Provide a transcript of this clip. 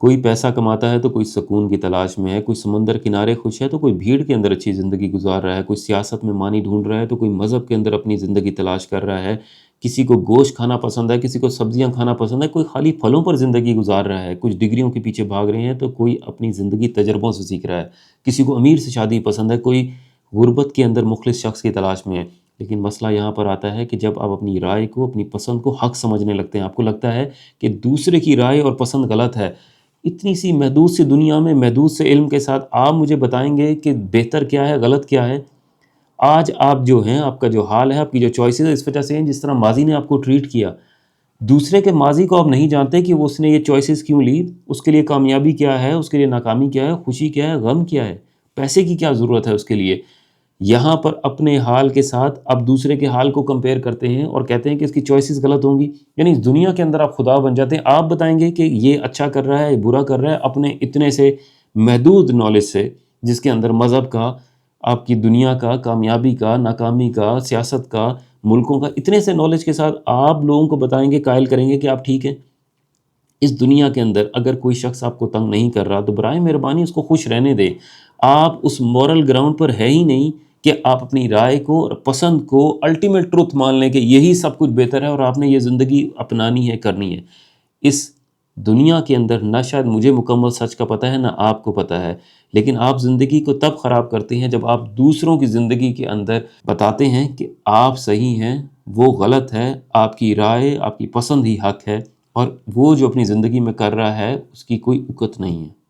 کوئی پیسہ کماتا ہے تو کوئی سکون کی تلاش میں ہے، کوئی سمندر کنارے خوش ہے تو کوئی بھیڑ کے اندر اچھی زندگی گزار رہا ہے، کوئی سیاست میں معنی ڈھونڈ رہا ہے تو کوئی مذہب کے اندر اپنی زندگی تلاش کر رہا ہے، کسی کو گوشت کھانا پسند ہے، کسی کو سبزیاں کھانا پسند ہے، کوئی خالی پھلوں پر زندگی گزار رہا ہے، کچھ ڈگریوں کے پیچھے بھاگ رہے ہیں تو کوئی اپنی زندگی تجربوں سے سیکھ رہا ہے، کسی کو امیر سے شادی پسند ہے، کوئی غربت کے اندر مخلص شخص کی تلاش میں ہے۔ لیکن مسئلہ یہاں پر آتا ہے کہ جب آپ اپنی رائے کو، اپنی پسند کو حق سمجھنے لگتے ہیں، آپ کو لگتا ہے کہ دوسرے کی رائے اور پسند غلط ہے، اتنی سی محدود سی دنیا میں محدود سے علم کے ساتھ آپ مجھے بتائیں گے کہ بہتر کیا ہے، غلط کیا ہے؟ آج آپ جو ہیں، آپ کا جو حال ہے، آپ کی جو چوائسیز ہے، اس وجہ سے ہیں جس طرح ماضی نے آپ کو ٹریٹ کیا، دوسرے کے ماضی کو آپ نہیں جانتے کہ وہ اس نے یہ چوائسیز کیوں لی، اس کے لیے کامیابی کیا ہے، اس کے لیے ناکامی کیا ہے، خوشی کیا ہے، غم کیا ہے، پیسے کی کیا ضرورت ہے اس کے لیے۔ یہاں پر اپنے حال کے ساتھ اب دوسرے کے حال کو کمپیئر کرتے ہیں اور کہتے ہیں کہ اس کی چوائسیز غلط ہوں گی، یعنی اس دنیا کے اندر آپ خدا بن جاتے ہیں۔ آپ بتائیں گے کہ یہ اچھا کر رہا ہے، یہ برا کر رہا ہے، اپنے اتنے سے محدود نالج سے، جس کے اندر مذہب کا، آپ کی دنیا کا، کامیابی کا، ناکامی کا، سیاست کا، ملکوں کا، اتنے سے نالج کے ساتھ آپ لوگوں کو بتائیں گے، قائل کریں گے کہ آپ ٹھیک ہیں۔ اس دنیا کے اندر اگر کوئی شخص آپ کو تنگ نہیں کر رہا تو برائے مہربانی اس کو خوش رہنے دیں۔ آپ اس مورل گراؤنڈ پر ہے ہی نہیں کہ آپ اپنی رائے کو اور پسند کو الٹیمیٹ ٹروتھ مان لیں کہ یہی سب کچھ بہتر ہے اور آپ نے یہ زندگی اپنانی ہے، کرنی ہے۔ اس دنیا کے اندر نہ شاید مجھے مکمل سچ کا پتہ ہے، نہ آپ کو پتہ ہے، لیکن آپ زندگی کو تب خراب کرتے ہیں جب آپ دوسروں کی زندگی کے اندر بتاتے ہیں کہ آپ صحیح ہیں، وہ غلط ہے، آپ کی رائے، آپ کی پسند ہی حق ہے، اور وہ جو اپنی زندگی میں کر رہا ہے اس کی کوئی اکت نہیں ہے۔